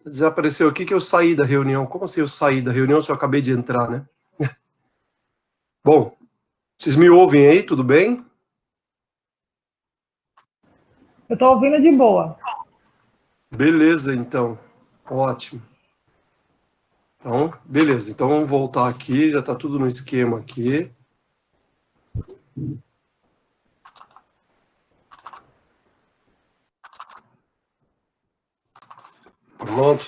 Desapareceu aqui que eu saí da reunião. Como assim eu saí da reunião se eu acabei de entrar, né? Bom, vocês me ouvem aí, tudo bem? Eu estou ouvindo de boa. Beleza, então. Ótimo. Então, beleza. Então vamos voltar aqui, já está tudo no esquema aqui. Pronto.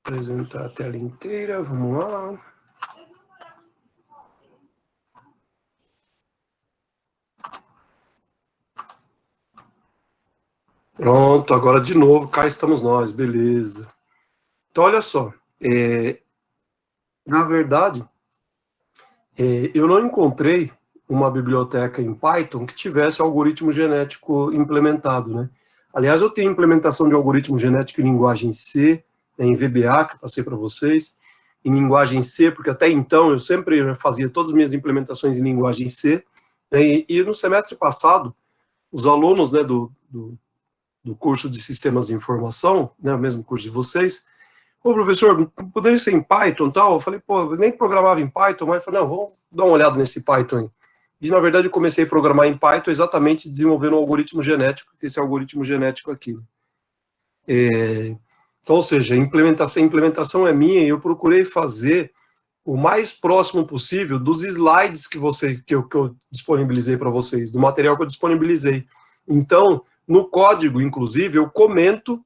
Apresentar a tela inteira, vamos lá. Pronto, agora de novo, cá estamos nós, beleza. Então, olha só, na verdade, eu não encontrei uma biblioteca em Python que tivesse algoritmo genético implementado, né? Aliás, eu tenho implementação de algoritmo genético em linguagem C, em VBA, que eu passei para vocês, em linguagem C, porque até então eu sempre fazia todas as minhas implementações em linguagem C, né? E no semestre passado, os alunos, né, do curso de Sistemas de Informação, né, o mesmo curso de vocês, ô, professor, poderia ser em Python e tal? Eu falei, pô, eu nem programava em Python, mas eu falei, não, vamos dar uma olhada nesse Python aí. E, na verdade, eu comecei a programar em Python exatamente desenvolvendo um algoritmo genético, que esse algoritmo genético aqui. Então, ou seja, a implementação é minha e eu procurei fazer o mais próximo possível dos slides que eu disponibilizei para vocês, do material que eu disponibilizei. Então, no código, inclusive, eu comento,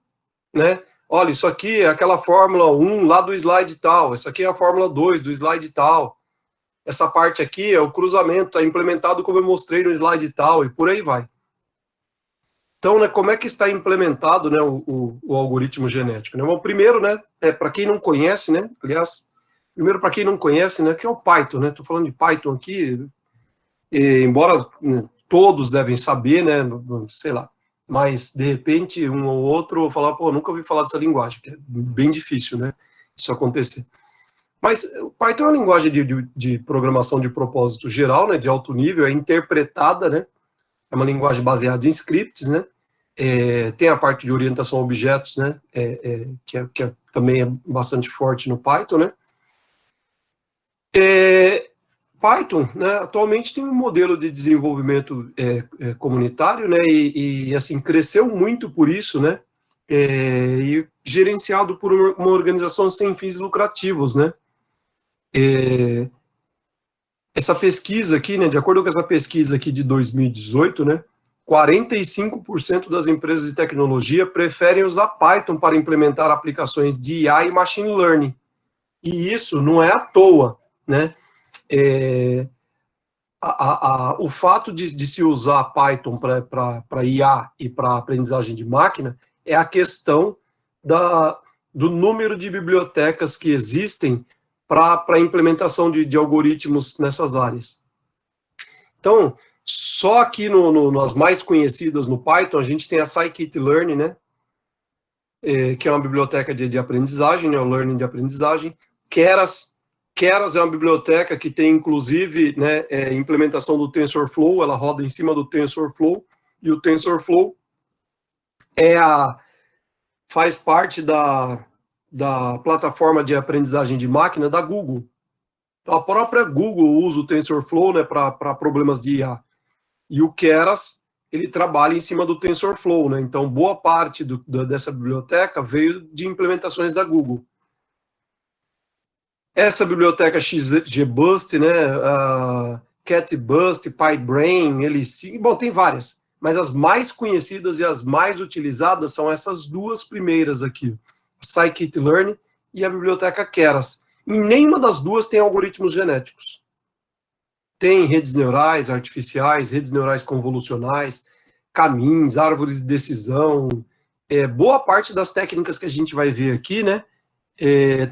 né? Olha, isso aqui é aquela fórmula 1 lá do slide tal, isso aqui é a fórmula 2 do slide tal, essa parte aqui é o cruzamento, está implementado como eu mostrei no slide tal, e por aí vai. Então, né, como é que está implementado, né, o algoritmo genético? Né? Bom, primeiro, né, para quem não conhece, né, aliás, primeiro para quem não conhece, né, que é o Python, né, estou falando de Python aqui, embora, né, todos devem saber, né, sei lá, mas de repente um ou outro vai falar, pô, nunca ouvi falar dessa linguagem, que é bem difícil, né, isso acontecer. Mas o Python é uma linguagem de programação de propósito geral, né, de alto nível, é interpretada, né, é uma linguagem baseada em scripts, né, tem a parte de orientação a objetos, né, que também é bastante forte no Python, né. Python, né, atualmente tem um modelo de desenvolvimento comunitário, né, e assim cresceu muito por isso, né, e gerenciado por uma organização sem fins lucrativos, né. Essa pesquisa aqui, né, de acordo com essa pesquisa aqui de 2018, né, 45% das empresas de tecnologia preferem usar Python para implementar aplicações de IA e machine learning. E isso não é à toa, né? O fato de se usar Python para IA e para aprendizagem de máquina é a questão do número de bibliotecas que existem para a implementação de algoritmos nessas áreas. Então, só aqui nas mais conhecidas no Python, a gente tem a scikit-learn, né, que é uma biblioteca de aprendizagem, né, o learning de aprendizagem. Keras é uma biblioteca que tem, inclusive, né, implementação do TensorFlow, ela roda em cima do TensorFlow, e o TensorFlow faz parte da plataforma de aprendizagem de máquina da Google. Então, a própria Google usa o TensorFlow, né, para problemas de IA. E o Keras, ele trabalha em cima do TensorFlow, né? Então, boa parte dessa biblioteca veio de implementações da Google. Essa biblioteca XGBoost, né, CatBoost, PyBrain, LC, bom, tem várias, mas as mais conhecidas e as mais utilizadas são essas duas primeiras aqui, scikit-learn e a biblioteca Keras. Em nenhuma das duas tem algoritmos genéticos. Tem redes neurais artificiais, redes neurais convolucionais, caminhos, árvores de decisão. Boa parte das técnicas que a gente vai ver aqui, né,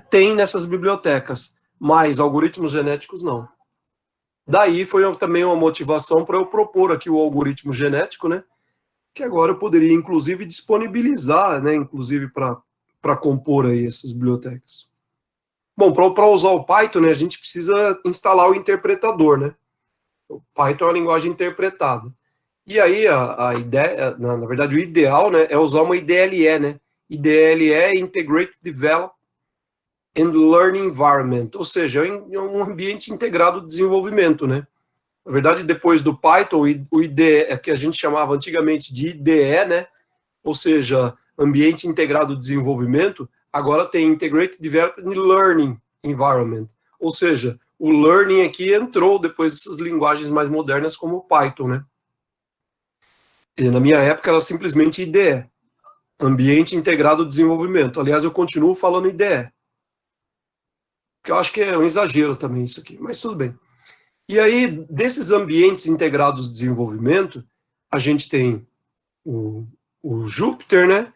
tem nessas bibliotecas, mas algoritmos genéticos não. Daí foi também uma motivação para eu propor aqui o algoritmo genético, né, que agora eu poderia, inclusive, disponibilizar, né, inclusive para compor aí essas bibliotecas. Bom, para usar o Python, né, a gente precisa instalar o interpretador, né. O Python é uma linguagem interpretada. E aí a ideia, na verdade, o ideal, né, é usar uma IDLE, né? IDLE é Integrated Development and Learning Environment, ou seja, é um ambiente integrado de desenvolvimento, né? Na verdade, depois do Python, o IDE, que a gente chamava antigamente de IDE, né? Ou seja, Ambiente Integrado de Desenvolvimento, agora tem Integrated Development and Learning Environment. Ou seja, o learning aqui entrou depois dessas linguagens mais modernas como o Python, né? E na minha época era simplesmente IDE, Ambiente Integrado de Desenvolvimento. Aliás, eu continuo falando IDE, que eu acho que é um exagero também isso aqui, mas tudo bem. E aí, desses ambientes integrados de desenvolvimento, a gente tem o Jupyter, né?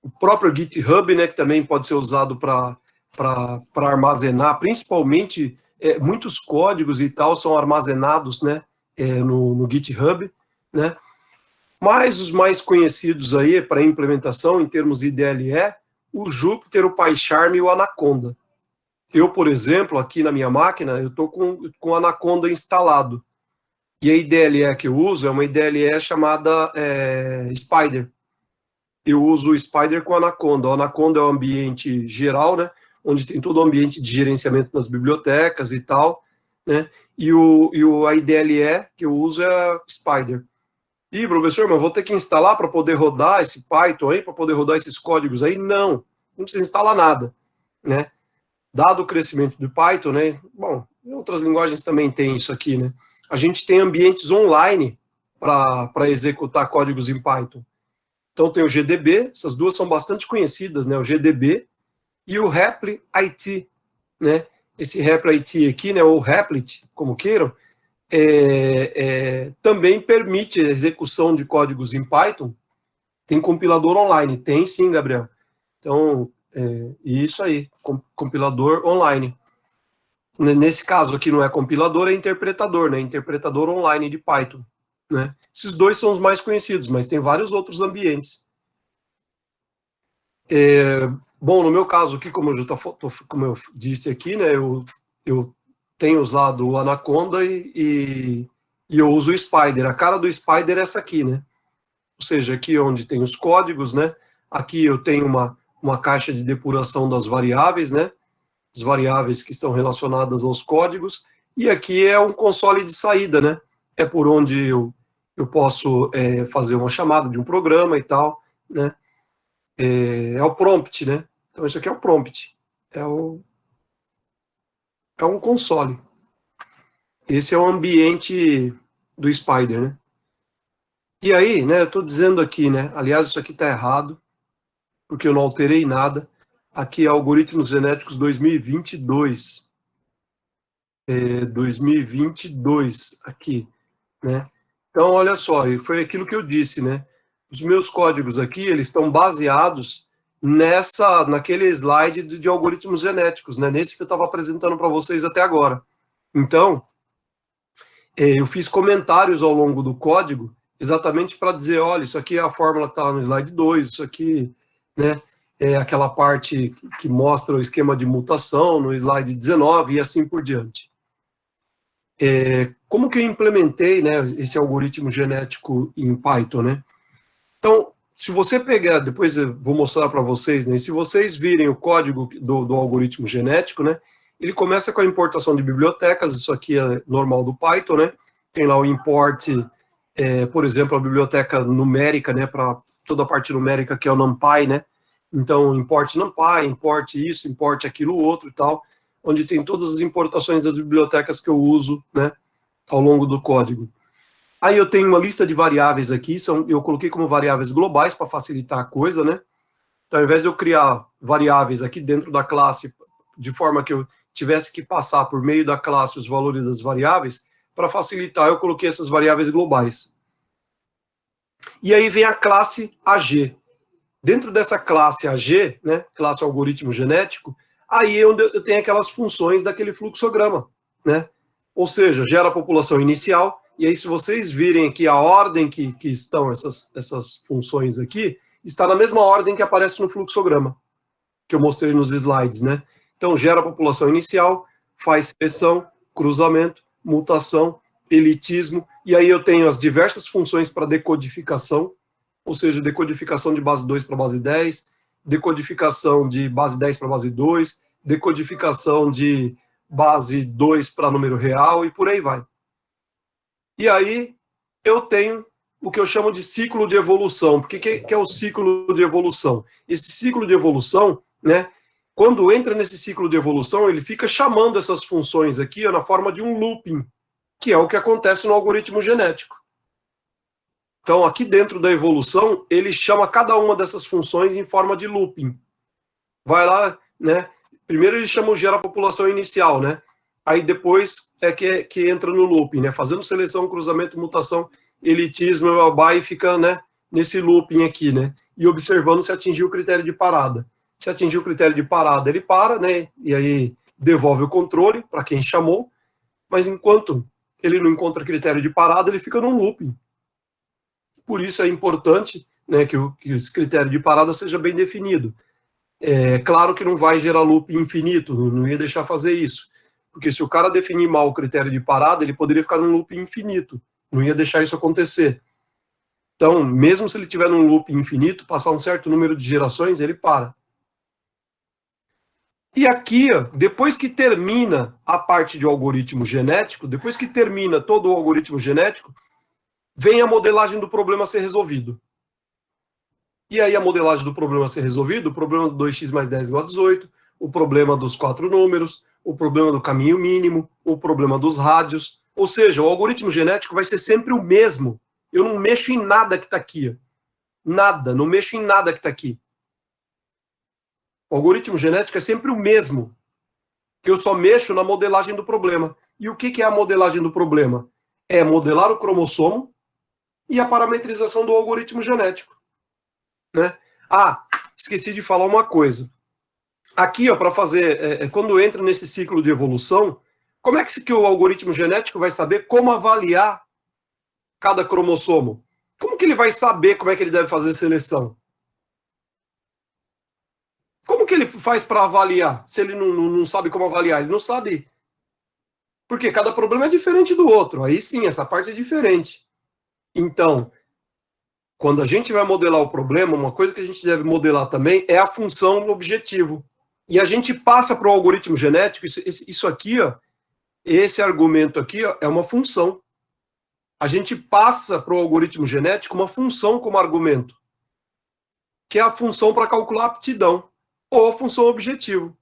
O próprio GitHub, né? Que também pode ser usado para armazenar, principalmente muitos códigos e tal são armazenados, né? No GitHub, né? Mas os mais conhecidos aí para implementação em termos de IDLE, o Jupyter, o PyCharm e o Anaconda. Eu, por exemplo, aqui na minha máquina, eu estou com o Anaconda instalado. E a IDLE que eu uso é uma IDLE chamada Spider. Eu uso o Spider com o Anaconda. O Anaconda é o ambiente geral, né? Onde tem todo o ambiente de gerenciamento das bibliotecas e tal, né? E a IDLE que eu uso é a Spider. Ih, professor, mas vou ter que instalar para poder rodar esse Python aí, para poder rodar esses códigos aí? Não precisa instalar nada, né? Dado o crescimento do Python, né? Bom, outras linguagens também tem isso aqui, né? A gente tem ambientes online para executar códigos em Python. Então tem o GDB, essas duas são bastante conhecidas, né? O GDB e o REPL IT, né? Esse REPL IT aqui, né? Ou Replit, como queiram, também permite a execução de códigos em Python. Tem compilador online? Tem sim, Gabriel. Então, isso aí, compilador online. Nesse caso aqui não é compilador, é interpretador, né? Interpretador online de Python, né? Esses dois são os mais conhecidos, mas tem vários outros ambientes. Bom, no meu caso aqui, como eu disse aqui, né? Eu tenho usado o Anaconda e eu uso o Spider. A cara do Spider é essa aqui, né? Ou seja, aqui onde tem os códigos, né? Aqui eu tenho uma caixa de depuração das variáveis, né? As variáveis que estão relacionadas aos códigos, e aqui é um console de saída, né? É por onde eu posso fazer uma chamada de um programa e tal, né? É o prompt, né? Então isso aqui é o prompt, é um console. Esse é o ambiente do Spider, né? E aí, né, eu estou dizendo aqui, né, aliás, isso aqui está errado, porque eu não alterei nada. Aqui é Algoritmos Genéticos 2022. 2022 aqui, né? Então, olha só, foi aquilo que eu disse, né? Os meus códigos aqui, eles estão baseados naquele slide de algoritmos genéticos, né? Nesse que eu estava apresentando para vocês até agora. Então, eu fiz comentários ao longo do código, exatamente para dizer, olha, isso aqui é a fórmula que está lá no slide 2, isso aqui, né? É aquela parte que mostra o esquema de mutação no slide 19 e assim por diante. Como que eu implementei, né, esse algoritmo genético em Python, né? Então, se você pegar, depois eu vou mostrar para vocês, né, se vocês virem o código do algoritmo genético, né, ele começa com a importação de bibliotecas, isso aqui é normal do Python, né? Tem lá o import, por exemplo, a biblioteca numérica, né, para toda a parte numérica que é o NumPy, né? Então, import NumPy, import isso, import aquilo outro e tal, onde tem todas as importações das bibliotecas que eu uso, né, ao longo do código. Aí eu tenho uma lista de variáveis aqui, eu coloquei como variáveis globais para facilitar a coisa, né? Então, ao invés de eu criar variáveis aqui dentro da classe, de forma que eu tivesse que passar por meio da classe os valores das variáveis, para facilitar, eu coloquei essas variáveis globais. E aí vem a classe AG. Dentro dessa classe AG, né, classe algoritmo genético, aí é onde eu tenho aquelas funções daquele fluxograma, né? Ou seja, gera a população inicial, e aí se vocês virem aqui a ordem que estão essas funções aqui, está na mesma ordem que aparece no fluxograma, que eu mostrei nos slides, né? Então, gera a população inicial, faz seleção, cruzamento, mutação, elitismo, e aí eu tenho as diversas funções para decodificação, ou seja, decodificação de base 2 para base 10, decodificação de base 10 para base 2, decodificação de base 2 para número real, e por aí vai. E aí eu tenho o que eu chamo de ciclo de evolução. Por que é o ciclo de evolução? Esse ciclo de evolução, né, quando entra nesse ciclo de evolução, ele fica chamando essas funções aqui na forma de um looping, que é o que acontece no algoritmo genético. Então, aqui dentro da evolução, ele chama cada uma dessas funções em forma de looping. Vai lá, né? Primeiro ele chama o gera população inicial, né? Aí depois é que entra no looping, né? Fazendo seleção, cruzamento, mutação, elitismo, e fica, né, nesse looping aqui, né? E observando se atingiu o critério de parada. Se atingiu o critério de parada, ele para, né? E aí devolve o controle para quem chamou. Mas enquanto ele não encontra critério de parada, ele fica num looping. Por isso é importante, né, que esse critério de parada seja bem definido. É claro que não vai gerar loop infinito, não ia deixar fazer isso. Porque se o cara definir mal o critério de parada, ele poderia ficar num loop infinito. Não ia deixar isso acontecer. Então, mesmo se ele tiver num loop infinito, passar um certo número de gerações, ele para. E aqui, ó, depois que termina a parte de algoritmo genético, depois que termina todo o algoritmo genético, vem a modelagem do problema a ser resolvido. E aí a modelagem do problema a ser resolvido, o problema do 2x mais 10 igual a 18, o problema dos 4 números, o problema do caminho mínimo, o problema dos rádios. Ou seja, o algoritmo genético vai ser sempre o mesmo. Eu não mexo em nada que está aqui. Ó. Nada, não mexo em nada que está aqui. O algoritmo genético é sempre o mesmo. Eu só mexo na modelagem do problema. E o que é a modelagem do problema? É modelar o cromossomo e a parametrização do algoritmo genético. Né? Ah, esqueci de falar uma coisa. Aqui, para fazer, quando entra nesse ciclo de evolução, como é que o algoritmo genético vai saber como avaliar cada cromossomo? Como que ele vai saber como é que ele deve fazer seleção? Como que ele faz para avaliar, se ele não sabe como avaliar? Ele não sabe. Porque cada problema é diferente do outro. Aí sim, essa parte é diferente. Então, quando a gente vai modelar o problema, uma coisa que a gente deve modelar também é a função no objetivo. E a gente passa para o algoritmo genético, isso aqui, ó, esse argumento aqui, ó, é uma função. A gente passa para o algoritmo genético uma função como argumento, que é a função para calcular a aptidão, ou a função objetivo.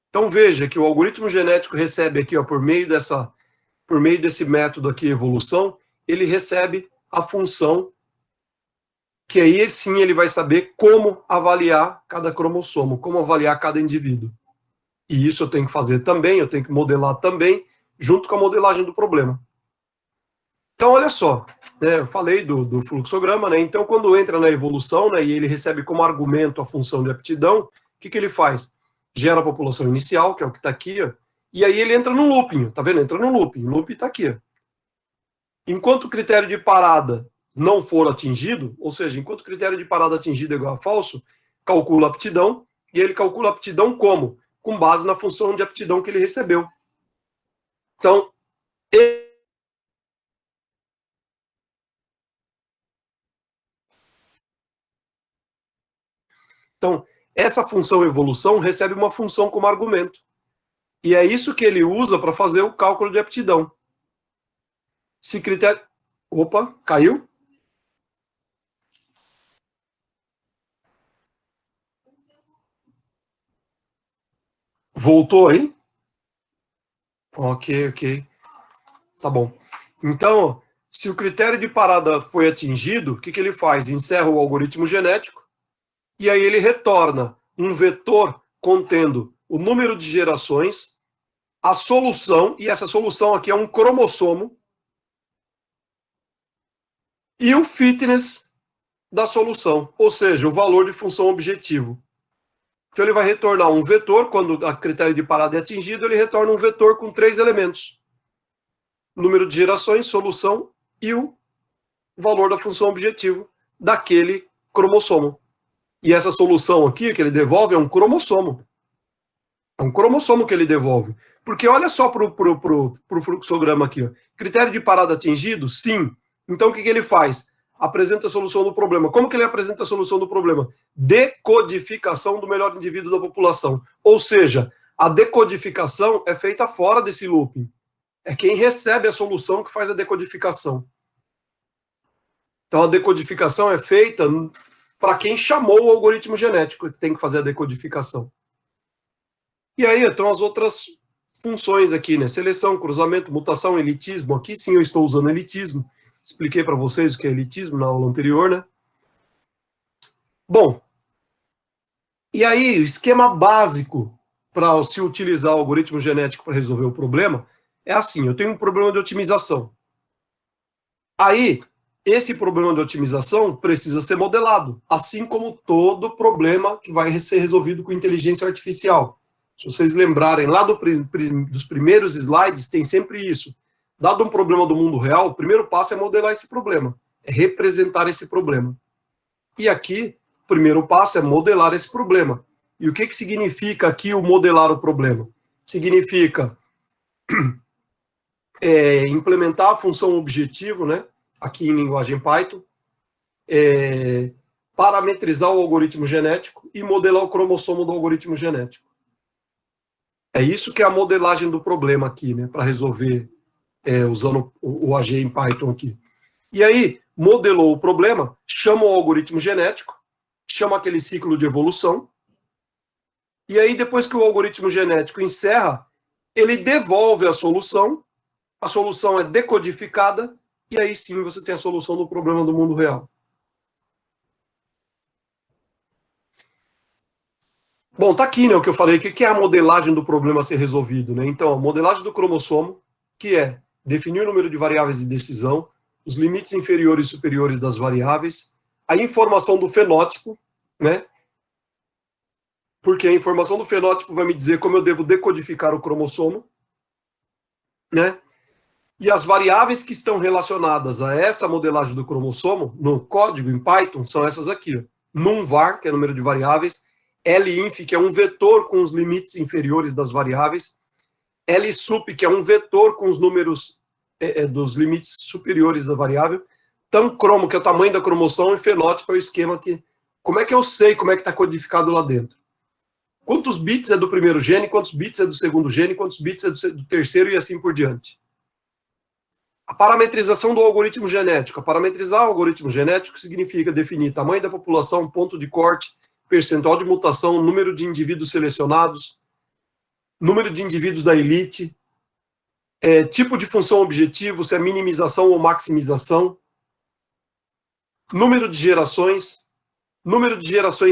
Então veja que o algoritmo genético recebe aqui, ó, por meio desse método aqui, evolução, ele recebe a função que aí sim ele vai saber como avaliar cada cromossomo, como avaliar cada indivíduo. E isso eu tenho que fazer também, eu tenho que modelar também, junto com a modelagem do problema. Então, olha só, né, eu falei do fluxograma, né, então quando entra na evolução, né, e ele recebe como argumento a função de aptidão, o que ele faz? Gera a população inicial, que é o que está aqui, ó, e aí ele entra no looping, tá vendo? Entra no looping, o looping está aqui. Ó. Enquanto o critério de parada não for atingido, ou seja, enquanto o critério de parada atingido é igual a falso, calcula a aptidão, e ele calcula a aptidão como? Com base na função de aptidão que ele recebeu. Então, essa função evolução recebe uma função como argumento. E é isso que ele usa para fazer o cálculo de aptidão. Se critério... Opa, caiu? Voltou aí? Ok. Tá bom. Então, se o critério de parada foi atingido, o que ele faz? Encerra o algoritmo genético e aí ele retorna um vetor contendo o número de gerações, a solução, e essa solução aqui é um cromossomo, e o fitness da solução, ou seja, o valor de função objetivo. Então ele vai retornar um vetor, quando a critério de parada é atingido, ele retorna um vetor com 3 elementos. Número de gerações, solução e o valor da função objetivo daquele cromossomo. E essa solução aqui, que ele devolve, é um cromossomo. É um cromossomo que ele devolve. Porque olha só para o fluxograma aqui. Ó. Critério de parada atingido? Sim. Então o que ele faz? Apresenta a solução do problema. Como que ele apresenta a solução do problema? Decodificação do melhor indivíduo da população. Ou seja, a decodificação é feita fora desse looping. É quem recebe a solução que faz a decodificação. Então a decodificação é feita para quem chamou o algoritmo genético que tem que fazer a decodificação. E aí estão as outras funções aqui, né? Seleção, cruzamento, mutação, elitismo. Aqui sim eu estou usando elitismo. Expliquei para vocês o que é elitismo na aula anterior, né? Bom, e aí o esquema básico para se utilizar o algoritmo genético para resolver o problema é assim, eu tenho um problema de otimização. Aí, esse problema de otimização precisa ser modelado, assim como todo problema que vai ser resolvido com inteligência artificial. Se vocês lembrarem, lá dos primeiros slides, tem sempre isso. Dado um problema do mundo real, o primeiro passo é modelar esse problema, é representar esse problema. E aqui, o primeiro passo é modelar esse problema. E o que significa aqui o modelar o problema? Significa implementar a função objetivo, né, aqui em linguagem Python, parametrizar o algoritmo genético e modelar o cromossomo do algoritmo genético. É isso que é a modelagem do problema aqui, né, para resolver usando o AG em Python aqui. E aí, modelou o problema, chama o algoritmo genético, chama aquele ciclo de evolução, e aí depois que o algoritmo genético encerra, ele devolve a solução é decodificada, e aí sim você tem a solução do problema do mundo real. Bom, tá aqui, né, o que eu falei, o que é a modelagem do problema a ser resolvido, né? Então, a modelagem do cromossomo, que é definir o número de variáveis de decisão, os limites inferiores e superiores das variáveis, a informação do fenótipo, né? Porque a informação do fenótipo vai me dizer como eu devo decodificar o cromossomo, né? E as variáveis que estão relacionadas a essa modelagem do cromossomo, no código em Python, são essas aqui. Ó. NumVar, que é o número de variáveis, linf, que é um vetor com os limites inferiores das variáveis, lsup, que é um vetor com os números dos limites superiores da variável, tancromo, que é o tamanho da cromossomo, e fenótipo é o esquema que... Como é que eu sei como é que está codificado lá dentro? Quantos bits é do primeiro gene, quantos bits é do segundo gene, quantos bits é do terceiro e assim por diante. A parametrização do algoritmo genético. Parametrizar o algoritmo genético significa definir tamanho da população, ponto de corte, percentual de mutação, número de indivíduos selecionados, número de indivíduos da elite, tipo de função objetivo, se é minimização ou maximização, número de gerações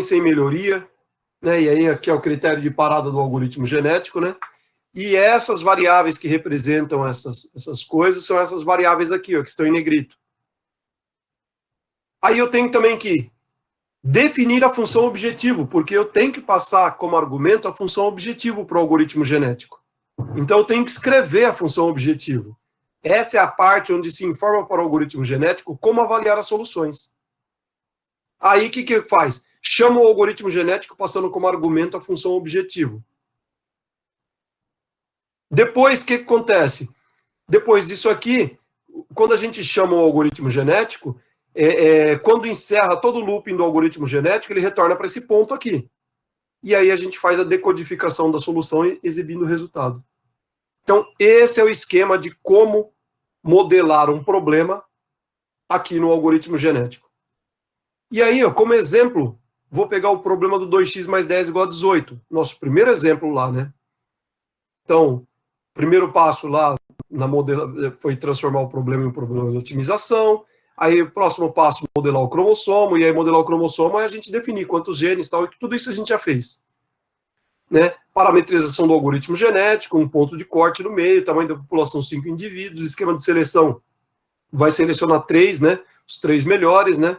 sem melhoria, né? E aí aqui é o critério de parada do algoritmo genético, né? E essas variáveis que representam essas coisas são essas variáveis aqui, ó, que estão em negrito. Aí eu tenho também que definir a função objetivo, porque eu tenho que passar como argumento a função objetivo para o algoritmo genético. Então eu tenho que escrever a função objetivo. Essa é a parte onde se informa para o algoritmo genético como avaliar as soluções. Aí o que faz? Chama o algoritmo genético passando como argumento a função objetivo. Depois, o que acontece? Depois disso aqui, quando a gente chama o algoritmo genético, quando encerra todo o looping do algoritmo genético, ele retorna para esse ponto aqui. E aí a gente faz a decodificação da solução exibindo o resultado. Então, esse é o esquema de como modelar um problema aqui no algoritmo genético. E aí, ó, como exemplo, vou pegar o problema do 2x mais 10 igual a 18. Nosso primeiro exemplo lá, né? Então, primeiro passo lá foi transformar o problema em um problema de otimização. Aí o próximo passo, modelar o cromossomo. E aí modelar o cromossomo é a gente definir quantos genes, tal, e tudo isso a gente já fez. Né? Parametrização do algoritmo genético, um ponto de corte no meio, tamanho da população 5 indivíduos, esquema de seleção vai selecionar 3, né? Os 3 melhores, né?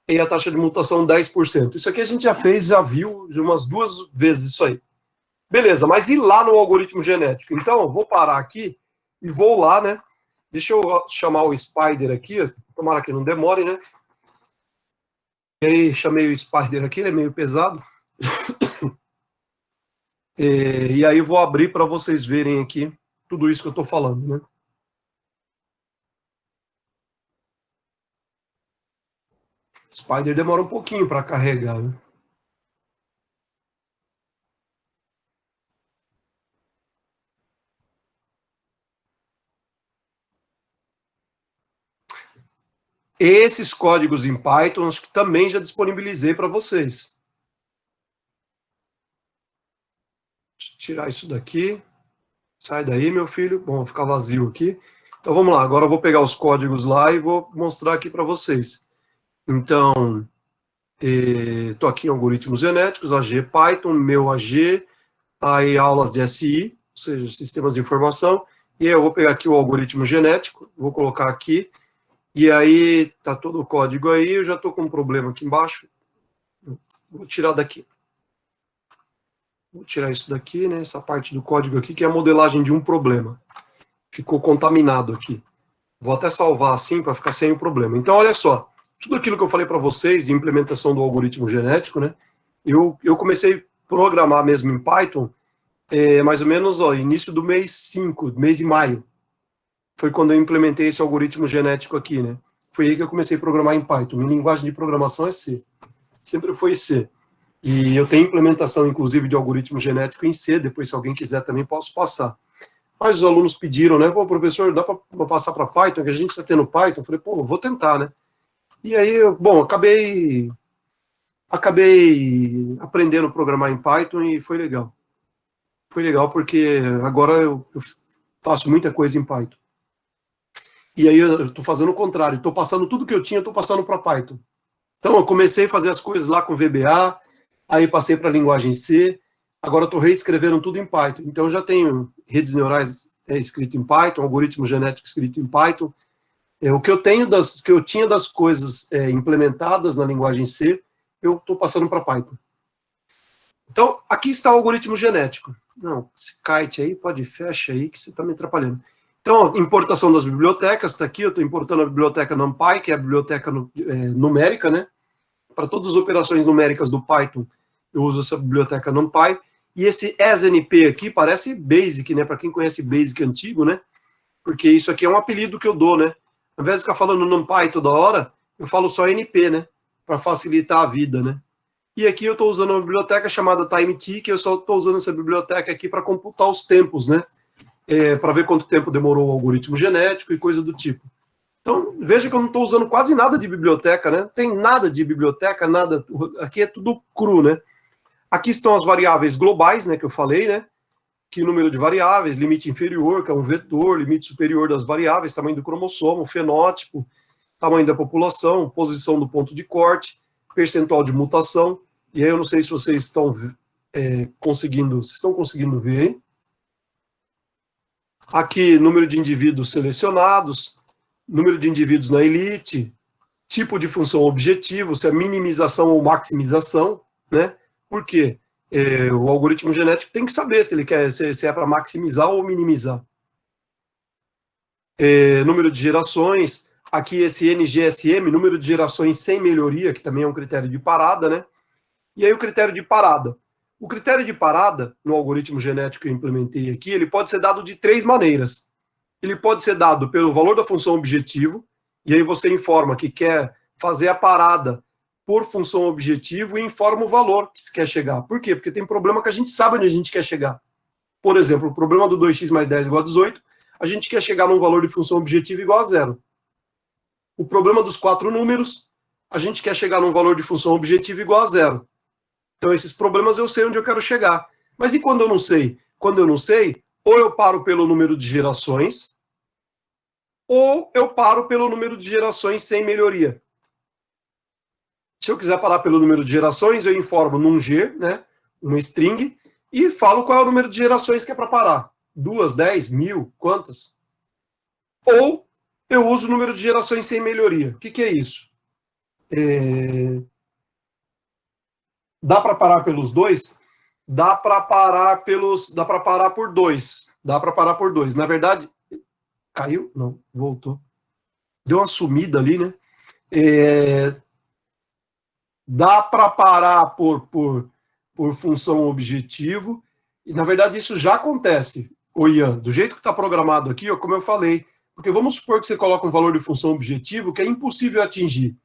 E a taxa de mutação 10%. Isso aqui a gente já fez, já viu umas 2 vezes isso aí. Beleza, mas e lá no algoritmo genético? Então, eu vou parar aqui e vou lá, né? Deixa eu chamar o Spider aqui, tomara que não demore, né? E aí, chamei o Spider aqui, ele é meio pesado. E aí vou abrir para vocês verem aqui tudo isso que eu estou falando, né? Spider demora um pouquinho para carregar, né? Esses códigos em Python, acho que também já disponibilizei para vocês. Deixa eu tirar isso daqui. Sai daí, meu filho. Bom, vai ficar vazio aqui. Então vamos lá, agora eu vou pegar os códigos lá e vou mostrar aqui para vocês. Então, estou aqui em algoritmos genéticos, AG Python, meu AG, aí aulas de SI, ou seja, sistemas de informação, e aí eu vou pegar aqui o algoritmo genético, vou colocar aqui, e aí tá todo o código aí, eu já estou com um problema aqui embaixo, vou tirar daqui. Vou tirar isso daqui, né, essa parte do código aqui, que é a modelagem de um problema. Ficou contaminado aqui. Vou até salvar assim para ficar sem o problema. Então, olha só, tudo aquilo que eu falei para vocês de implementação do algoritmo genético, né? Eu comecei a programar mesmo em Python, mais ou menos, início do mês 5, mês de maio. Foi quando eu implementei esse algoritmo genético aqui, né? Foi aí que eu comecei a programar em Python. Minha linguagem de programação é C. Sempre foi C. E eu tenho implementação, inclusive, de algoritmo genético em C. Depois, se alguém quiser, também posso passar. Mas os alunos pediram, né? Pô, professor, dá para passar para Python? Que a gente está tendo Python. Eu falei, pô, vou tentar, né? E aí, bom, acabei aprendendo a programar em Python e foi legal. Foi legal porque agora eu faço muita coisa em Python. E aí eu estou fazendo o contrário. Estou passando tudo que eu tinha, estou passando para Python. Então, eu comecei a fazer as coisas lá com VBA, aí passei para a linguagem C, agora estou reescrevendo tudo em Python. Então, eu já tenho redes neurais escrito em Python, algoritmo genético escrito em Python. O que eu tenho que eu tinha das coisas implementadas na linguagem C, eu estou passando para Python. Então, aqui está o algoritmo genético. Não, esse kite aí, pode fecha aí, que você está me atrapalhando. Então, importação das bibliotecas, está aqui, eu estou importando a biblioteca NumPy, que é a biblioteca numérica, né? Para todas as operações numéricas do Python, eu uso essa biblioteca NumPy. E esse SNP aqui parece Basic, né? Para quem conhece Basic antigo, né? Porque isso aqui é um apelido que eu dou, né? Ao invés de ficar falando NumPy toda hora, eu falo só NP, né? Para facilitar a vida, né? E aqui eu estou usando uma biblioteca chamada TimeT, que eu só estou usando essa biblioteca aqui para computar os tempos, né? Para ver quanto tempo demorou o algoritmo genético e coisa do tipo. Então, veja que eu não estou usando quase nada de biblioteca, né? Não tem nada de biblioteca, nada. Aqui é tudo cru, né? Aqui estão as variáveis globais, né? Que eu falei, né? Que número de variáveis, limite inferior, que é um vetor, limite superior das variáveis, tamanho do cromossomo, fenótipo, tamanho da população, posição do ponto de corte, percentual de mutação. E aí eu não sei se vocês estão conseguindo ver, hein? Aqui, número de indivíduos selecionados, número de indivíduos na elite, tipo de função objetivo, se é minimização ou maximização, né? Por quê? O algoritmo genético tem que saber se ele quer, se é para maximizar ou minimizar. Número de gerações, aqui esse NGSM, número de gerações sem melhoria, que também é um critério de parada, né? E aí o critério de parada. O critério de parada, no algoritmo genético que eu implementei aqui, ele pode ser dado de 3 maneiras. Ele pode ser dado pelo valor da função objetivo, e aí você informa que quer fazer a parada por função objetivo e informa o valor que se quer chegar. Por quê? Porque tem problema que a gente sabe onde a gente quer chegar. Por exemplo, o problema do 2x mais 10 igual a 18, a gente quer chegar num valor de função objetiva igual a 0. O problema dos 4 números, a gente quer chegar num valor de função objetiva igual a 0. Então, esses problemas eu sei onde eu quero chegar. Mas e quando eu não sei? Quando eu não sei, ou eu paro pelo número de gerações, ou eu paro pelo número de gerações sem melhoria. Se eu quiser parar pelo número de gerações, eu informo num G, né, uma string, e falo qual é o número de gerações que é para parar. 2, 10, 1000, quantas? Ou eu uso o número de gerações sem melhoria. O que é isso? Dá para parar pelos dois? Dá para parar por dois. Dá para parar por dois. Na verdade, caiu? Não, voltou. Deu uma sumida ali, né? Dá para parar por função objetivo E, na verdade, isso já acontece, ô Ian, do jeito que está programado aqui, ó, como eu falei. Porque vamos supor que você coloca um valor de função objetivo que é impossível atingir.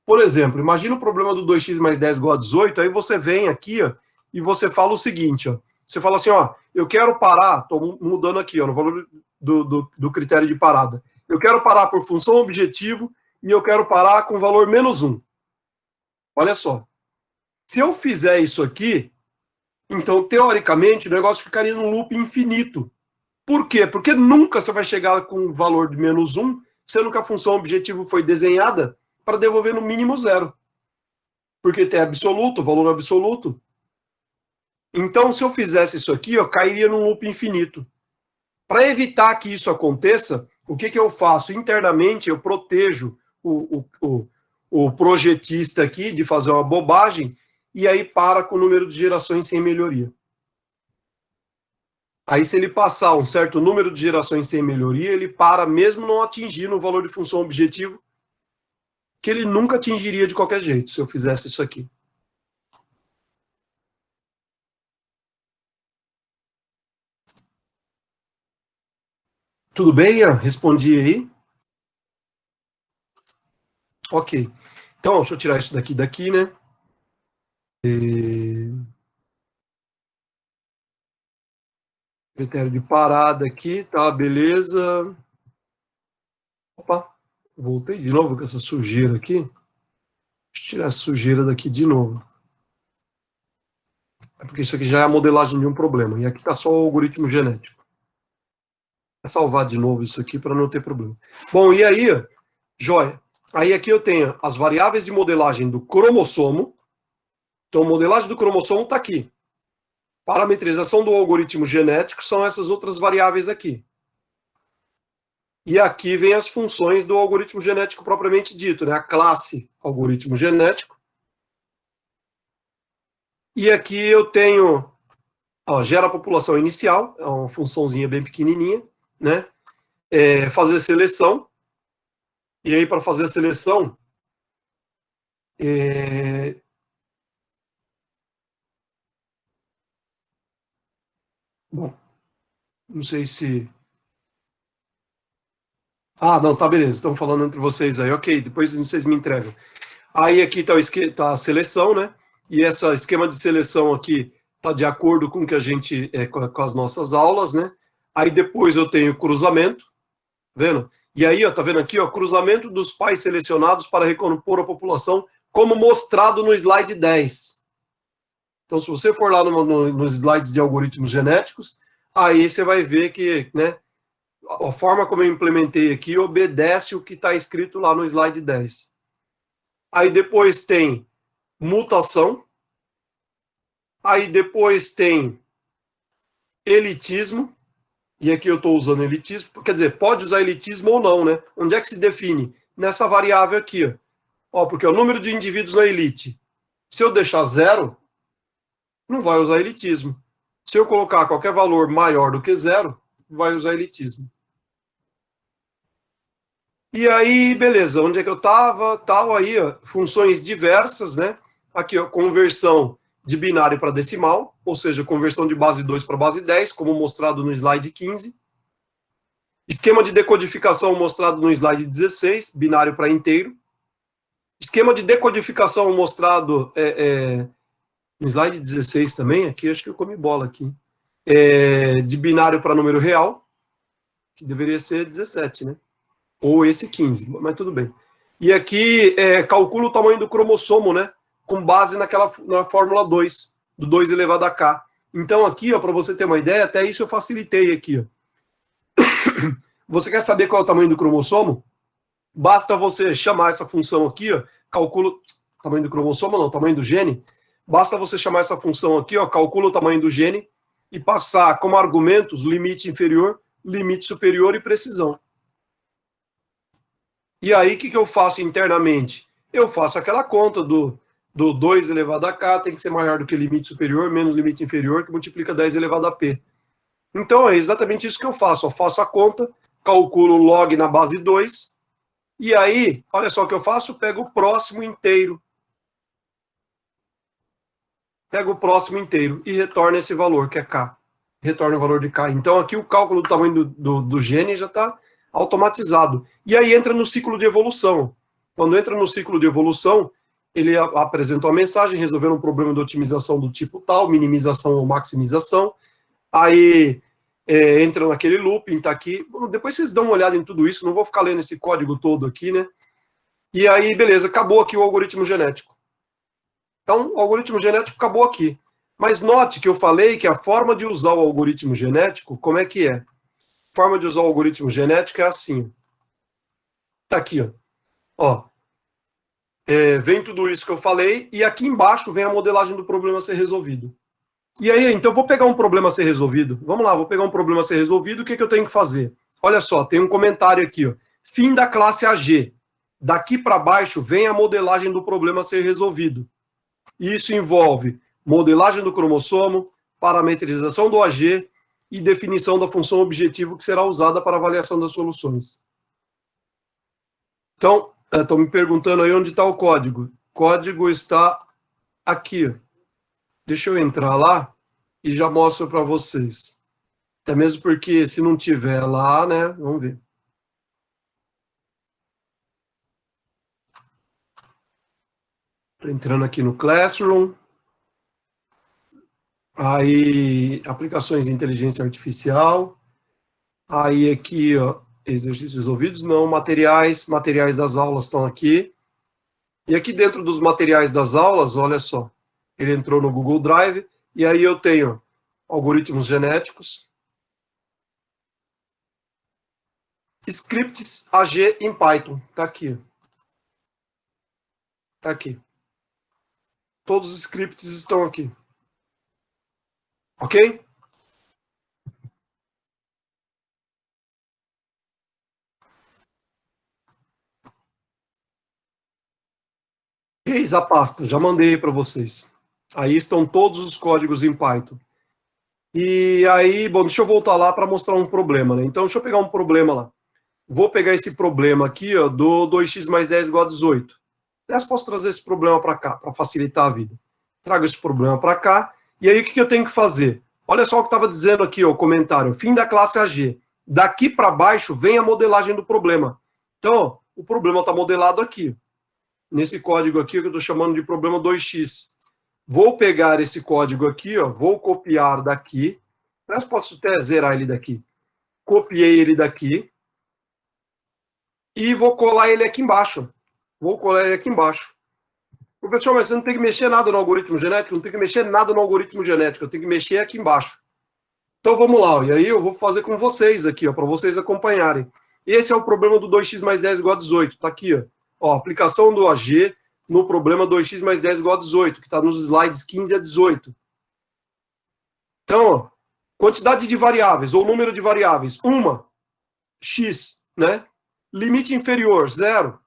Por exemplo, imagina o problema do 2x mais 10 igual a 18, aí você vem aqui, ó, e você fala o seguinte, ó, você fala assim, ó, eu quero parar, estou mudando aqui, ó, no valor do critério de parada. Eu quero parar por função objetivo e eu quero parar com valor menos 1. Olha só. Se eu fizer isso aqui, então, teoricamente, o negócio ficaria num loop infinito. Por quê? Porque nunca você vai chegar com um valor de menos 1, sendo que a função objetivo foi desenhada para devolver no mínimo 0. Porque tem absoluto, valor absoluto. Então, se eu fizesse isso aqui, eu cairia num loop infinito. Para evitar que isso aconteça, o que eu faço? Internamente, eu protejo o projetista aqui de fazer uma bobagem e aí para com o número de gerações sem melhoria. Aí, se ele passar um certo número de gerações sem melhoria, ele para mesmo não atingindo o valor de função objetivo que ele nunca atingiria de qualquer jeito, se eu fizesse isso aqui. Tudo bem, Ian? Respondi aí. Ok. Então, deixa eu tirar isso daqui, né? Critério de parada aqui, tá, beleza. Opa, voltei de novo com essa sujeira aqui. Deixa eu tirar essa sujeira daqui de novo. É porque isso aqui já é a modelagem de um problema. E aqui está só o algoritmo genético. Vou salvar de novo isso aqui para não ter problema. Bom, e aí, joia. Aí aqui eu tenho as variáveis de modelagem do cromossomo. Então, a modelagem do cromossomo está aqui. Parametrização do algoritmo genético são essas outras variáveis aqui. E aqui vem as funções do algoritmo genético propriamente dito, né? A classe algoritmo genético. E aqui eu tenho, ó, gera a população inicial, é uma funçãozinha bem pequenininha, né? Fazer seleção. E aí, para fazer a seleção, bom, não sei se... Ah, não, tá, beleza, estão falando entre vocês aí, ok, depois vocês me entregam. Aí aqui tá a seleção, né? E esse esquema de seleção aqui está de acordo com o que a gente, com as nossas aulas, né? Aí depois eu tenho cruzamento, vendo? E aí, ó, tá vendo aqui, ó, cruzamento dos pais selecionados para recompor a população, como mostrado no slide 10. Então, se você for lá nos slides de algoritmos genéticos, aí você vai ver que, né, a forma como eu implementei aqui obedece o que está escrito lá no slide 10. Aí depois tem mutação. Aí depois tem elitismo. E aqui eu estou usando elitismo. Quer dizer, pode usar elitismo ou não, né? Onde é que se define? Nessa variável aqui, ó. Ó, porque é o número de indivíduos na elite. Se eu deixar 0, não vai usar elitismo. Se eu colocar qualquer valor maior do que 0, vai usar elitismo. E aí, beleza, onde é que eu estava? Tal aí, ó, funções diversas, né? Aqui, ó, conversão de binário para decimal, ou seja, conversão de base 2 para base 10, como mostrado no slide 15. Esquema de decodificação mostrado no slide 16, binário para inteiro. Esquema de decodificação mostrado no slide 16 também, aqui acho que eu comi bola aqui, de binário para número real, que deveria ser 17, né? Ou esse 15, mas tudo bem. E aqui calcula o tamanho do cromossomo, né? Com base na fórmula 2, do 2 elevado a k. Então aqui, para você ter uma ideia, até isso eu facilitei aqui. Ó. Você quer saber qual é o tamanho do cromossomo? Basta você chamar essa função aqui, ó, calcula o tamanho do cromossomo, não, o tamanho do gene. Basta você chamar essa função aqui, ó, calcula o tamanho do gene e passar como argumentos limite inferior, limite superior e precisão. E aí, o que eu faço internamente? Eu faço aquela conta do 2 elevado a k, tem que ser maior do que limite superior, menos limite inferior, que multiplica 10 elevado a p. Então, é exatamente isso que eu faço. Eu faço a conta, calculo o log na base 2, e aí, olha só o que eu faço, eu pego o próximo inteiro. Pego o próximo inteiro e retorno esse valor, que é k. retorna o valor de K. Então, aqui o cálculo do tamanho do gene já está automatizado. E aí entra no ciclo de evolução. Quando entra no ciclo de evolução, ele apresenta uma mensagem resolvendo um problema de otimização do tipo tal, minimização ou maximização. Aí entra naquele looping, está aqui. Bom, depois vocês dão uma olhada em tudo isso, não vou ficar lendo esse código todo aqui, né? E aí, beleza, acabou aqui o algoritmo genético. Então, o algoritmo genético acabou aqui. Mas note que eu falei que a forma de usar o algoritmo genético, como é que é? A forma de usar o algoritmo genético é assim. Está aqui, ó. Vem tudo isso que eu falei, e aqui embaixo vem a modelagem do problema a ser resolvido. E aí, então, eu vou pegar um problema a ser resolvido. Vamos lá, vou pegar um problema a ser resolvido, o que eu tenho que fazer? Olha só, tem um comentário aqui, ó. Fim da classe AG. Daqui para baixo vem a modelagem do problema a ser resolvido. Isso envolve modelagem do cromossomo, parametrização do AG e definição da função objetivo que será usada para avaliação das soluções. Então, estão me perguntando aí onde está o código. O código está aqui. Deixa eu entrar lá e já mostro para vocês. Até mesmo porque se não tiver lá, né, vamos ver. Estou entrando aqui no Classroom. Aí, aplicações de inteligência artificial. Aí aqui, ó, exercícios resolvidos, não, materiais das aulas estão aqui. E aqui dentro dos materiais das aulas, olha só, ele entrou no Google Drive, e aí eu tenho algoritmos genéticos, scripts AG em Python, tá aqui. Tá aqui. Todos os scripts estão aqui. Ok? Eis a pasta, já mandei para vocês. Aí estão todos os códigos em Python. E aí, bom, deixa eu voltar lá para mostrar um problema, né? Então, deixa eu pegar um problema lá. Vou pegar esse problema aqui, ó, do 2x mais 10 igual a 18. Aliás, posso trazer esse problema para cá, para facilitar a vida. Trago esse problema para cá, e aí o que eu tenho que fazer? Olha só o que estava dizendo aqui, ó, o comentário. Fim da classe AG. Daqui para baixo vem a modelagem do problema. Então, ó, o problema está modelado aqui. Nesse código aqui, que eu estou chamando de problema 2x. Vou pegar esse código aqui, ó, vou copiar daqui. Aliás, posso até zerar ele daqui. Copiei ele daqui. E vou colar ele aqui embaixo. Vou colar ele aqui embaixo. Professor, mas você não tem que mexer nada no algoritmo genético? Não tem que mexer nada no algoritmo genético, eu tenho que mexer aqui embaixo. Então vamos lá, e aí eu vou fazer com vocês aqui, para vocês acompanharem. Esse é o problema do 2x mais 10 igual a 18, está aqui, ó, aplicação do AG no problema 2x mais 10 igual a 18, que está nos slides 15 a 18. Então, ó, quantidade de variáveis, ou número de variáveis, x, né? Limite inferior, 0.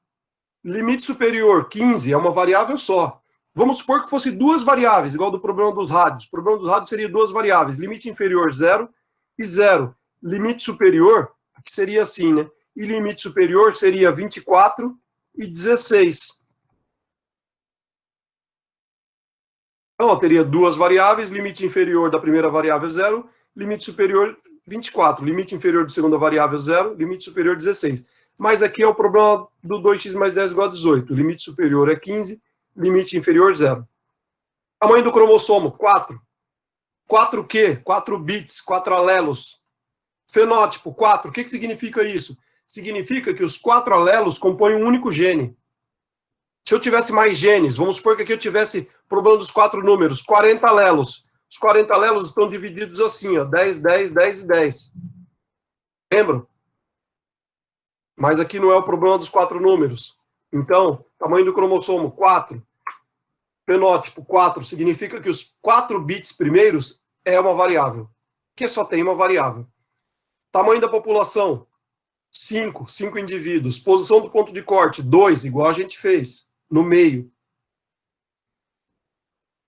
Limite superior, 15, é uma variável só. Vamos supor que fosse duas variáveis, igual do problema dos rádios. O problema dos rádios seria duas variáveis, limite inferior 0 e 0. Limite superior, que seria assim, né? E limite superior seria 24 e 16. Então, eu teria duas variáveis, limite inferior da primeira variável 0, limite superior 24, limite inferior da segunda variável 0, limite superior 16. Mas aqui é o problema do 2x mais 10 igual a 18. O limite superior é 15, limite inferior 0. Tamanho do cromossomo, 4. 4 o quê? 4 bits, 4 alelos. Fenótipo, 4. O que significa isso? Significa que os 4 alelos compõem um único gene. Se eu tivesse mais genes, vamos supor que aqui eu tivesse problema dos 4 números, 40 alelos. Os 40 alelos estão divididos assim, ó, 10, 10, 10 e 10. Lembram? Mas aqui não é o problema dos 4 números. Então, tamanho do cromossomo, 4. Fenótipo, 4. Significa que os 4 bits primeiros é uma variável. Que só tem uma variável. Tamanho da população, 5. 5 indivíduos. Posição do ponto de corte, 2, igual a gente fez. No meio.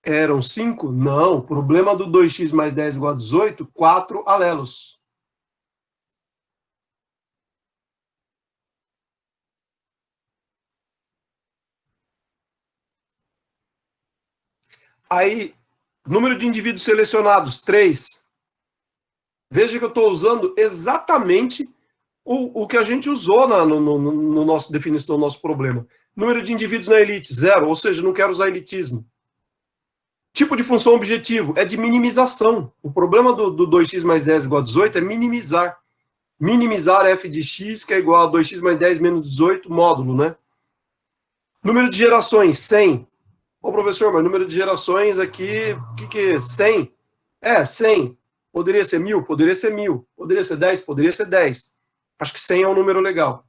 Eram 5? Não. Problema do 2x mais 10 igual a 18, 4 alelos. Aí, número de indivíduos selecionados, 3. Veja que eu estou usando exatamente o que a gente usou no nosso definição do nosso problema. Número de indivíduos na elite, 0, ou seja, não quero usar elitismo. Tipo de função objetivo, é de minimização. O problema do 2x mais 10 igual a 18 é minimizar. Minimizar f de x, que é igual a 2x mais 10 menos 18, módulo, né? Número de gerações, 100. Ô, professor, mas número de gerações aqui, o que é 100? 100. Poderia ser 1000? Poderia ser 1000. Poderia ser 10? Poderia ser 10. Acho que 100 é um número legal.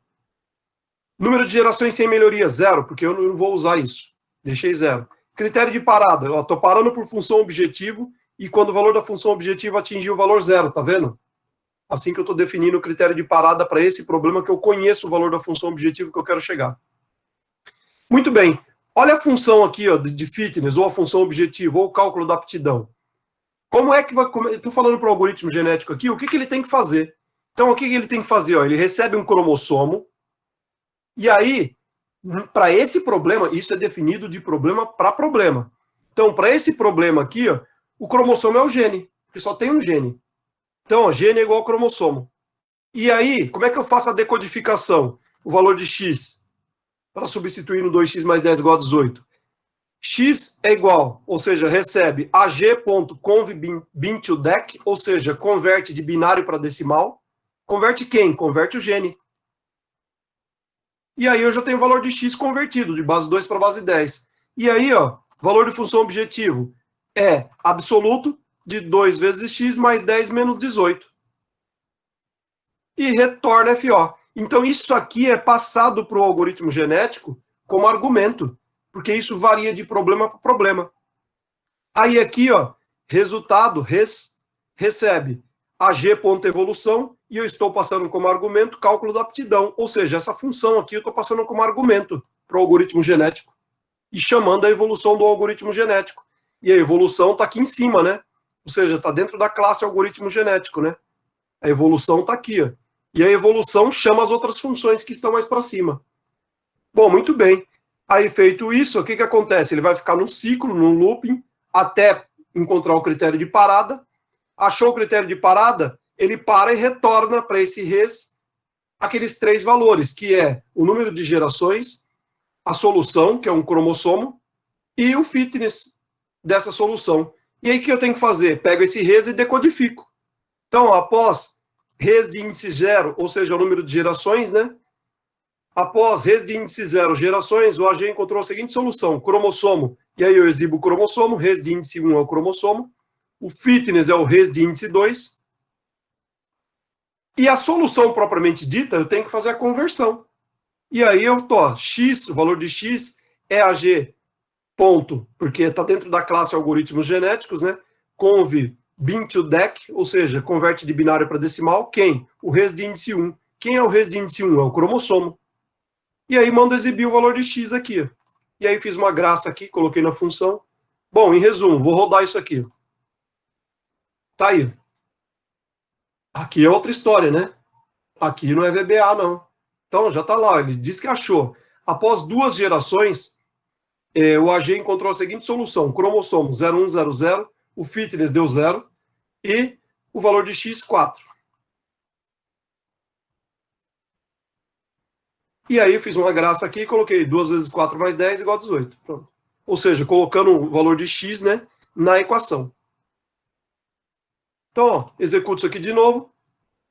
Número de gerações sem melhoria, 0, porque eu não vou usar isso. Deixei 0. Critério de parada. Estou parando por função objetivo e quando o valor da função objetivo atingir o valor 0, tá vendo? Assim que eu estou definindo o critério de parada para esse problema que eu conheço o valor da função objetivo que eu quero chegar. Muito bem. Olha a função aqui ó, de fitness, ou a função objetivo, ou o cálculo da aptidão. Como é que vai... Estou falando para o algoritmo genético aqui, o que ele tem que fazer? Então, o que ele tem que fazer? Ó, ele recebe um cromossomo, e aí, para esse problema, isso é definido de problema para problema. Então, para esse problema aqui, ó, o cromossomo é o gene, porque só tem um gene. Então, ó, gene é igual ao cromossomo. E aí, como é que eu faço a decodificação? O valor de x, para substituir no 2x mais 10 igual a 18. X é igual, ou seja, recebe ag.conv_bin_to_dec, ou seja, converte de binário para decimal. Converte quem? Converte o gene. E aí eu já tenho o valor de x convertido, de base 2 para base 10. E aí, ó, valor de função objetivo é absoluto de 2 vezes x mais 10 menos 18. E retorna FO. Então isso aqui é passado para o algoritmo genético como argumento, porque isso varia de problema para problema. Aí aqui, ó, resultado recebe ag.evolução e eu estou passando como argumento cálculo da aptidão. Ou seja, essa função aqui eu estou passando como argumento para o algoritmo genético e chamando a evolução do algoritmo genético. E a evolução está aqui em cima, né? Ou seja, está dentro da classe algoritmo genético, né? A evolução está aqui, ó. E a evolução chama as outras funções que estão mais para cima. Bom, muito bem. Aí, feito isso, o que acontece? Ele vai ficar num ciclo, num looping, até encontrar o critério de parada. Achou o critério de parada, ele para e retorna para esse res aqueles 3 valores, que é o número de gerações, a solução, que é um cromossomo, e o fitness dessa solução. E aí, o que eu tenho que fazer? Pego esse res e decodifico. Então, após res de índice 0, ou seja, o número de gerações, né? Após res de índice 0 gerações, o AG encontrou a seguinte solução: cromossomo, e aí eu exibo o cromossomo, res de índice 1 é o cromossomo, o fitness é o res de índice 2, e a solução propriamente dita, eu tenho que fazer a conversão. E aí eu tô, x, o valor de x é AG, ponto, porque está dentro da classe algoritmos genéticos, né? Conv bin_to_dec, ou seja, converte de binário para decimal, quem? O res de índice 1. Quem é o res de índice 1? É o cromossomo. E aí mando exibir o valor de x aqui. E aí fiz uma graça aqui, coloquei na função. Bom, em resumo, vou rodar isso aqui. Tá aí. Aqui é outra história, né? Aqui não é VBA, não. Então já tá lá, ele diz que achou. Após 2 gerações, o AG encontrou a seguinte solução: cromossomo 0100, o fitness deu 0 e o valor de x 4. E aí eu fiz uma graça aqui e coloquei 2 vezes 4 mais 10 igual a 18. Pronto. Ou seja, colocando o valor de x, né, na equação. Então, ó, executo isso aqui de novo.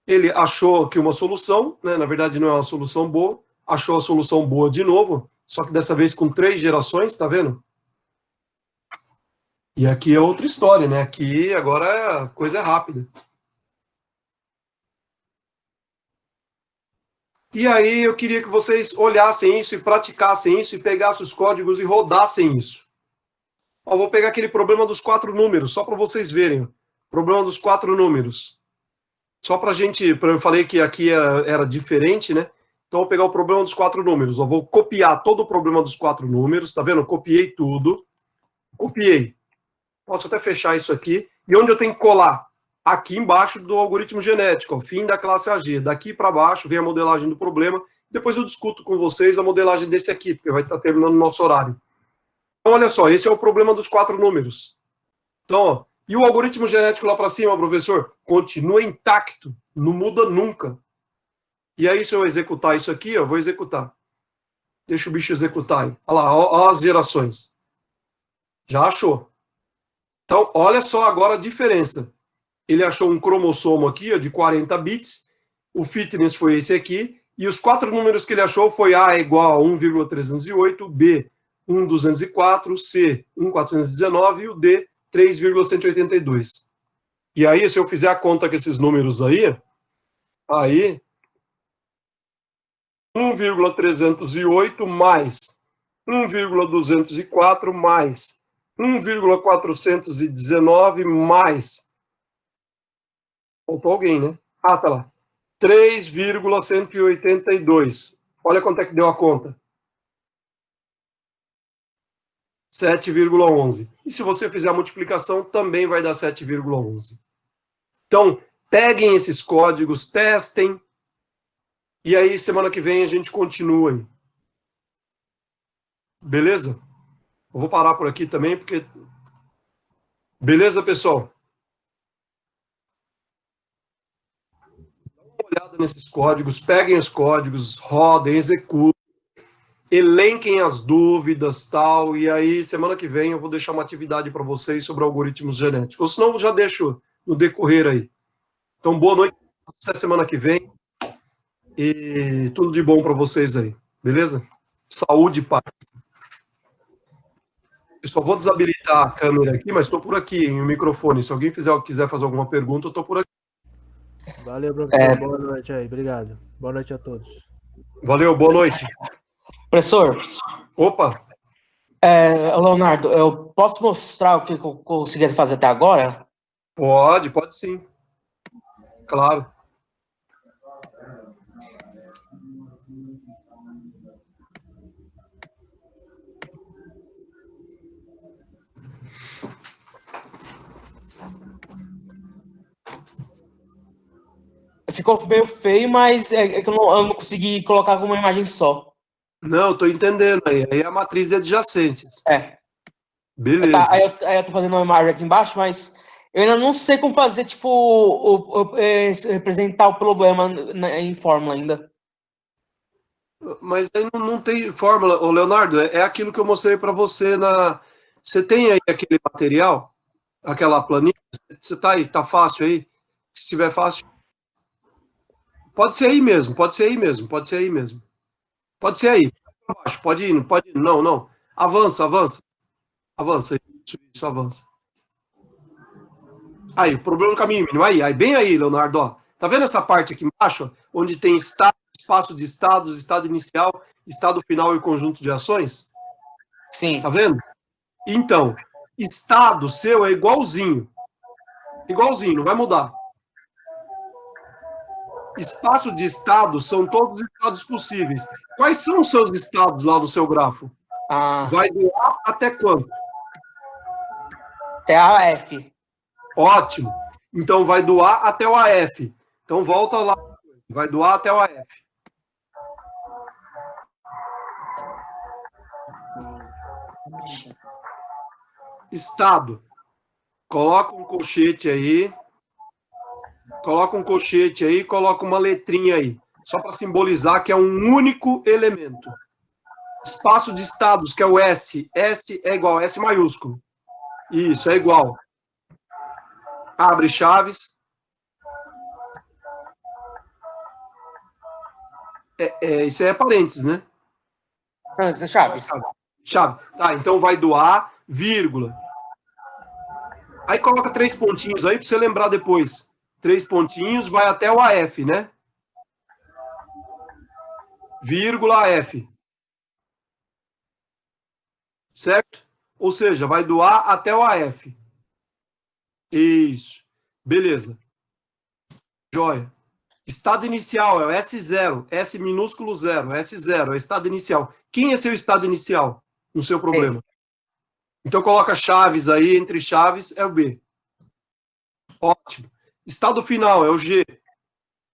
Ele achou aqui uma solução, né, na verdade não é uma solução boa, achou a solução boa de novo, só que dessa vez com 3 gerações, tá vendo? E aqui é outra história, né? Aqui agora a coisa é rápida. E aí eu queria que vocês olhassem isso e praticassem isso e pegassem os códigos e rodassem isso. Ó, vou pegar aquele problema dos 4 números, só para vocês verem. Problema dos 4 números. Só para a gente, eu falei que aqui era diferente, né? Então eu vou pegar o problema dos 4 números. Eu vou copiar todo o problema dos 4 números, tá vendo? Eu copiei tudo. Copiei. Posso até fechar isso aqui. E onde eu tenho que colar? Aqui embaixo do algoritmo genético, ó, fim da classe AG. Daqui para baixo vem a modelagem do problema. Depois eu discuto com vocês a modelagem desse aqui, porque vai estar terminando o nosso horário. Então, olha só, esse é o problema dos 4 números. Então, ó, E o algoritmo genético lá para cima, professor, continua intacto, não muda nunca. E aí, se eu executar isso aqui, eu vou executar. Deixa o bicho executar aí. Olha lá, olha as gerações. Já achou. Então, olha só agora a diferença. Ele achou um cromossomo aqui, ó, de 40 bits. O fitness foi esse aqui. E os 4 números que ele achou foi A igual a 1,308, B 1,204, C 1,419 e o D 3,182. E aí, se eu fizer a conta com esses números aí 1,308 mais 1,204 mais 1,419 mais. Faltou alguém, né? Ah, tá lá. 3,182. Olha quanto é que deu a conta. 7,11. E se você fizer a multiplicação, também vai dar 7,11. Então, peguem esses códigos, testem, e aí semana que vem a gente continua aí. Beleza? Eu vou parar por aqui também, porque... Beleza, pessoal? Dá uma olhada nesses códigos, peguem os códigos, rodem, executem, elenquem as dúvidas, tal, e aí semana que vem eu vou deixar uma atividade para vocês sobre algoritmos genéticos. Ou senão eu já deixo no decorrer aí. Então, boa noite, até semana que vem, e tudo de bom para vocês aí, beleza? Saúde e paz. Eu só vou desabilitar a câmera aqui, mas estou por aqui, em o microfone. Se alguém quiser fazer alguma pergunta, eu estou por aqui. Valeu, professor. Boa noite aí. Obrigado. Boa noite a todos. Valeu, boa noite. Professor, Opa, Leonardo, eu posso mostrar o que eu consegui fazer até agora? pode sim. Claro. Ficou meio feio, mas é que eu não consegui colocar com uma imagem só. Não, estou entendendo aí. Aí é a matriz de adjacências. É. Beleza. Aí eu tô fazendo uma imagem aqui embaixo, mas eu ainda não sei como fazer, tipo, representar o problema em fórmula ainda. Mas aí não tem fórmula, ô Leonardo, é aquilo que eu mostrei para você na. Você tem aí aquele material, aquela planilha? Você tá aí, tá fácil aí? Se estiver fácil. Pode ser aí mesmo, pode ser aí mesmo, pode ser aí mesmo. Pode ser aí. Pode ir, pode ir. Não, não. Avança, avança. Avança. Isso, avança. Aí, o problema do caminho mínimo. Aí, bem aí, Leonardo. Ó. Tá vendo essa parte aqui embaixo, onde tem estado, espaço de estados, estado inicial, estado final e conjunto de ações? Sim. Tá vendo? Então, estado seu é igualzinho. Igualzinho, não vai mudar. Espaço de estados são todos os estados possíveis. Quais são os seus estados lá no seu grafo? Vai do A até quanto? Até a F. Ótimo. Então, vai do A até o AF. Então, volta lá. Vai do A até o AF. Estado. Coloca um colchete aí. Coloca um colchete aí, coloca uma letrinha aí. Só para simbolizar que é um único elemento. Espaço de estados, que é o S. S é igual, S maiúsculo. Isso, é igual. Abre chaves. Isso aí é parênteses, né? Chaves. Chave. Tá, então vai do A, vírgula. Aí coloca 3 pontinhos aí para você lembrar depois. 3 pontinhos, vai até o AF, né? Vírgula AF. Certo? Ou seja, vai do A até o AF. Isso. Beleza. Joia. Estado inicial é o S0, S minúsculo 0, S0, é o estado inicial. Quem é seu estado inicial no seu problema? Então coloca chaves aí, entre chaves é o B. Ótimo. Estado final é o G.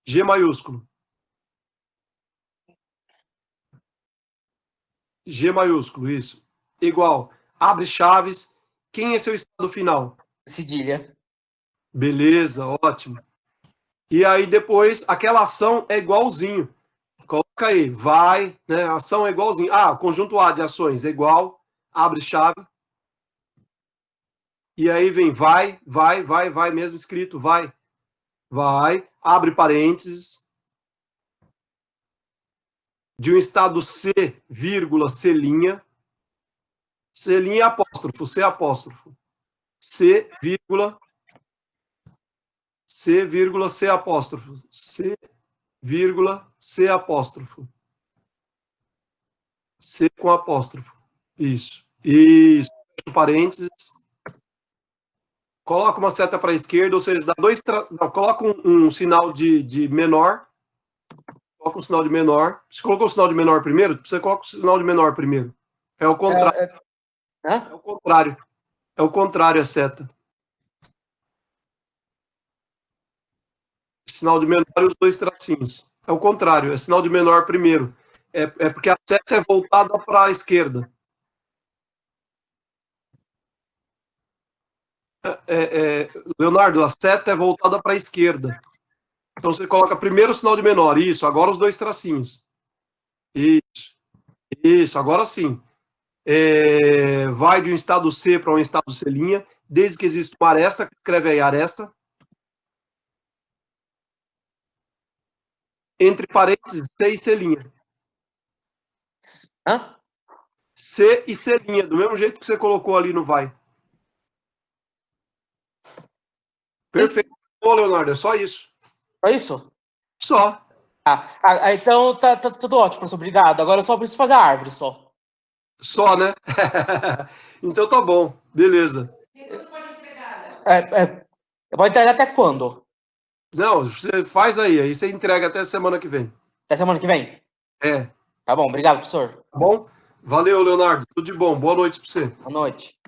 G maiúsculo. G maiúsculo, isso. Igual. Abre chaves. Quem é seu estado final? Cedilha. Beleza, ótimo. E aí depois, aquela ação é igualzinho. Coloca aí, vai, né? A ação é igualzinho. Ah, conjunto A de ações é igual, abre chave. E aí vem vai, mesmo escrito, vai, abre parênteses. De um estado C, vírgula, C', C' apóstrofo, C apóstrofo. C, vírgula, C, vírgula, C apóstrofo. C, vírgula, C apóstrofo. C com apóstrofo. Isso. Isso. Parênteses. Coloca uma seta para a esquerda, ou seja, dá dois não, coloca um sinal de menor. Coloca um sinal de menor. Você colocou o sinal de menor primeiro? Você coloca o sinal de menor primeiro. É o contrário. É o contrário. É o contrário a seta. Sinal de menor e os dois tracinhos. É o contrário. É sinal de menor primeiro. É porque a seta é voltada para a esquerda. Leonardo, a seta é voltada para a esquerda. Então você coloca primeiro o sinal de menor. Isso, agora os dois tracinhos. Isso, agora sim. Vai de um estado C para um estado C', desde que exista uma aresta, escreve aí aresta. Entre parênteses, C e C'. Hã? C e C', do mesmo jeito que você colocou ali no vai. Perfeito. Ô, Leonardo, é só isso. Só isso? Só. Então tá tudo ótimo, professor. Obrigado. Agora eu só preciso fazer a árvore só. Só, né? Então tá bom. Beleza. Pode entregar até quando? Não, você faz aí você entrega até semana que vem. Até semana que vem? É. Tá bom, obrigado, professor. Tá bom? Valeu, Leonardo. Tudo de bom. Boa noite para você. Boa noite.